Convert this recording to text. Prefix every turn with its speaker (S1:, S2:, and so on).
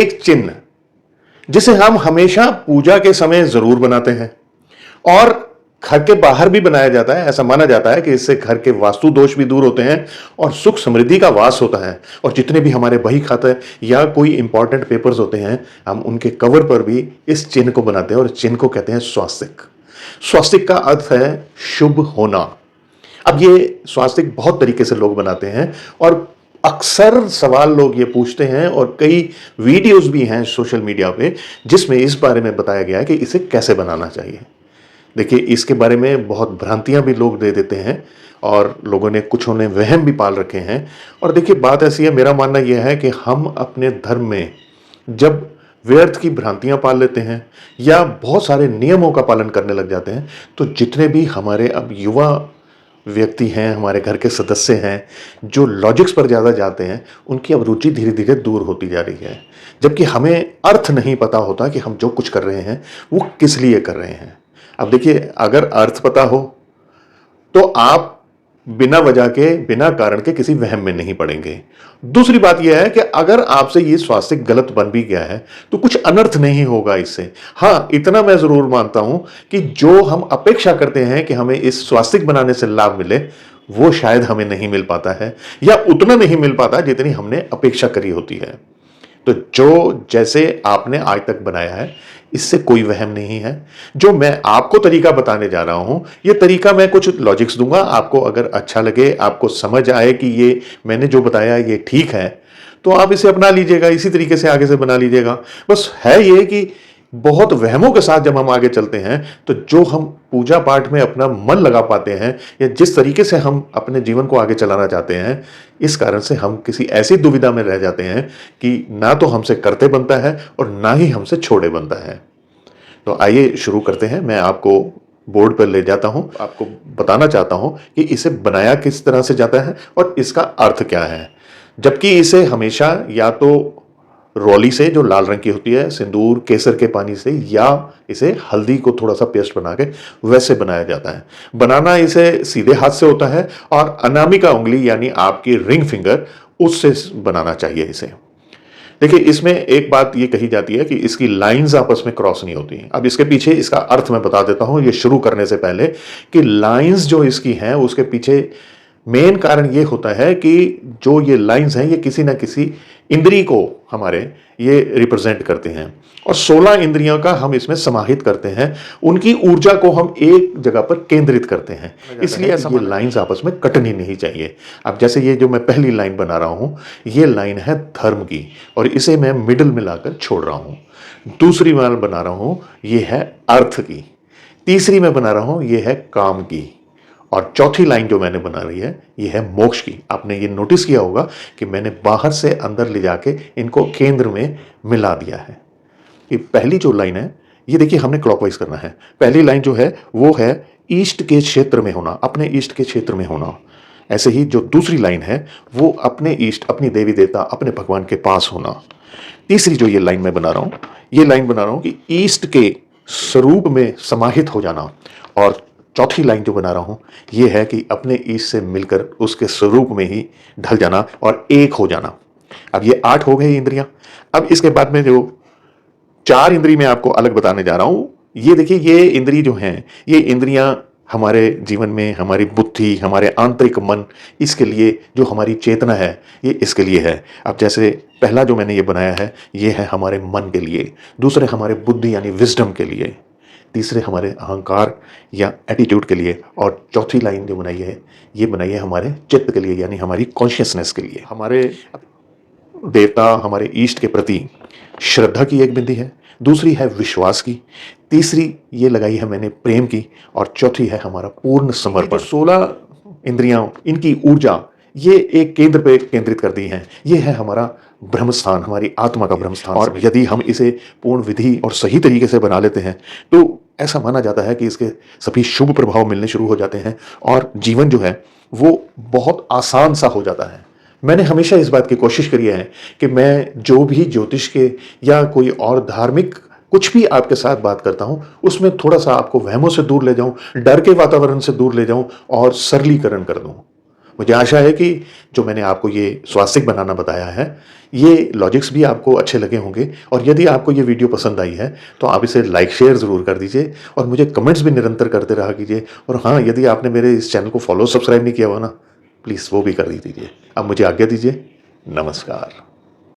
S1: एक चिन्ह जिसे हम हमेशा पूजा के समय जरूर बनाते हैं और घर के बाहर भी बनाया जाता है। ऐसा माना जाता है कि इससे घर के वास्तु दोष भी दूर होते हैं और सुख समृद्धि का वास होता है। और जितने भी हमारे बही खाते या कोई इंपॉर्टेंट पेपर्स होते हैं, हम उनके कवर पर भी इस चिन्ह को बनाते हैं और चिन्ह को कहते हैं स्वास्तिक। स्वास्तिक का अर्थ है शुभ होना। अब ये स्वास्तिक बहुत तरीके से लोग बनाते हैं और अक्सर सवाल लोग ये पूछते हैं और कई वीडियोस भी हैं सोशल मीडिया पे जिसमें इस बारे में बताया गया है कि इसे कैसे बनाना चाहिए। देखिए, इसके बारे में बहुत भ्रांतियां भी लोग दे देते हैं और लोगों ने कुछों ने वहम भी पाल रखे हैं। और देखिए, बात ऐसी है, मेरा मानना यह है कि हम अपने धर्म में जब व्यर्थ की भ्रांतियां पाल लेते हैं या बहुत सारे नियमों का पालन करने लग जाते हैं, तो जितने भी हमारे अब युवा व्यक्ति हैं, हमारे घर के सदस्य हैं, जो लॉजिक्स पर ज़्यादा जाते हैं, उनकी अब रुचि धीरे धीरे दूर होती जा रही है। जबकि हमें अर्थ नहीं पता होता कि हम जो कुछ कर रहे हैं वो किस लिए कर रहे हैं। अब देखिए, अगर अर्थ पता हो तो आप बिना वजह के, बिना कारण के किसी वहम में नहीं पड़ेंगे। दूसरी बात यह है कि अगर आपसे ये स्वास्तिक गलत बन भी गया है तो कुछ अनर्थ नहीं होगा इससे। हाँ, इतना मैं जरूर मानता हूं कि जो हम अपेक्षा करते हैं कि हमें इस स्वास्तिक बनाने से लाभ मिले, वो शायद हमें नहीं मिल पाता है या उतना नहीं मिल पाता जितनी हमने अपेक्षा करी होती है। तो जो जैसे आपने आज तक बनाया है, इससे कोई वहम नहीं है। जो मैं आपको तरीका बताने जा रहा हूं, ये तरीका मैं कुछ लॉजिक्स दूंगा, आपको अगर अच्छा लगे, आपको समझ आए कि ये मैंने जो बताया ये ठीक है, तो आप इसे अपना लीजिएगा, इसी तरीके से आगे से बना लीजिएगा। बस है ये कि बहुत वहमों के साथ जब हम आगे चलते हैं तो जो हम पूजा पाठ में अपना मन लगा पाते हैं या जिस तरीके से हम अपने जीवन को आगे चलाना चाहते हैं, इस कारण से हम किसी ऐसी दुविधा में रह जाते हैं कि ना तो हमसे करते बनता है और ना ही हमसे छोड़े बनता है। तो आइए शुरू करते हैं। मैं आपको बोर्ड पर ले जाता हूं, आपको बताना चाहता हूं कि इसे बनाया किस तरह से जाता है और इसका अर्थ क्या है। जबकि इसे हमेशा या तो रोली से, जो लाल रंग की होती है, सिंदूर केसर के पानी से, या इसे हल्दी को थोड़ा सा पेस्ट बना के वैसे बनाया जाता है। बनाना इसे सीधे हाथ से होता है और अनामिका उंगली यानी आपकी रिंग फिंगर, उससे बनाना चाहिए इसे। देखिए, इसमें एक बात ये कही जाती है कि इसकी लाइंस आपस में क्रॉस नहीं होती। अब इसके पीछे इसका अर्थ मैं बता देता हूं ये शुरू करने से पहले, कि लाइंस जो इसकी हैं उसके पीछे मेन कारण ये होता है कि जो ये लाइंस हैं ये किसी ना किसी इंद्री को हमारे ये रिप्रेजेंट करते हैं और 16 इंद्रियों का हम इसमें समाहित करते हैं। उनकी ऊर्जा को हम एक जगह पर केंद्रित करते हैं, इसलिए ये लाइंस आपस में कटनी नहीं चाहिए। अब जैसे ये जो मैं पहली लाइन बना रहा हूं, ये लाइन है धर्म की और इसे मैं मिडिल में लाकर छोड़ रहा हूं। दूसरी लाइन बना रहा हूं, ये है अर्थ की। तीसरी में बना रहा हूं, ये है काम की। और चौथी लाइन जो मैंने बना रही है ये है मोक्ष की। आपने ये नोटिस किया होगा कि मैंने बाहर से अंदर ले जाके इनको केंद्र में मिला दिया है। ये पहली जो लाइन है, ये देखिए हमने क्लॉकवाइज करना है। पहली लाइन जो है वो है ईस्ट के क्षेत्र में होना, अपने ईस्ट के क्षेत्र में होना। ऐसे ही जो दूसरी लाइन है वो अपने ईस्ट, अपनी देवी देवता, अपने भगवान के पास होना। तीसरी जो ये लाइन मैं बना रहा हूं, ये लाइन बना रहा हूं कि ईस्ट के स्वरूप में समाहित हो जाना। और चौथी लाइन जो बना रहा हूं ये है कि अपने ईश से मिलकर उसके स्वरूप में ही ढल जाना और एक हो जाना। अब ये 8 हो गए इंद्रियां। अब इसके बाद में जो 4 इंद्री मैं आपको अलग बताने जा रहा हूं, ये देखिए, ये इंद्री जो हैं, ये इंद्रियां हमारे जीवन में, हमारी बुद्धि, हमारे आंतरिक मन, इसके लिए जो हमारी चेतना है ये इसके लिए है। अब जैसे पहला जो मैंने ये बनाया है ये है हमारे मन के लिए, दूसरे हमारे बुद्धि यानी विजडम के लिए, तीसरे हमारे अहंकार या एटीट्यूड के लिए, और चौथी लाइन जो बनाई है ये बनाई है हमारे चित्त के लिए यानी हमारी कॉन्शियसनेस के लिए। हमारे देवता, हमारे ईष्ट के प्रति श्रद्धा की एक बिंदी है, दूसरी है विश्वास की, तीसरी ये लगाई है मैंने प्रेम की, और चौथी है हमारा पूर्ण समर्पण। 16 इंद्रियां, इनकी ऊर्जा ये एक केंद्र पे केंद्रित कर दी हैं। ये है हमारा ब्रह्मस्थान, हमारी आत्मा का ब्रह्मस्थान। और यदि हम इसे पूर्ण विधि और सही तरीके से बना लेते हैं तो ऐसा माना जाता है कि इसके सभी शुभ प्रभाव मिलने शुरू हो जाते हैं और जीवन जो है वो बहुत आसान सा हो जाता है। मैंने हमेशा इस बात की कोशिश करी है कि मैं जो भी ज्योतिष के या कोई और धार्मिक कुछ भी आपके साथ बात करता हूं उसमें थोड़ा सा आपको वहमों से दूर ले जाऊं, डर के वातावरण से दूर ले जाऊं और सरलीकरण कर दूं। मुझे आशा है कि जो मैंने आपको ये स्वास्तिक बनाना बताया है, ये लॉजिक्स भी आपको अच्छे लगे होंगे और यदि आपको ये वीडियो पसंद आई है, तो आप इसे लाइक शेयर ज़रूर कर दीजिए और मुझे कमेंट्स भी निरंतर करते रहा कीजिए। और हाँ, यदि आपने मेरे इस चैनल को फॉलो सब्सक्राइब नहीं किया हुआ ना, प्लीज़ वो भी कर दीजिए। अब मुझे आज्ञा दीजिए। नमस्कार।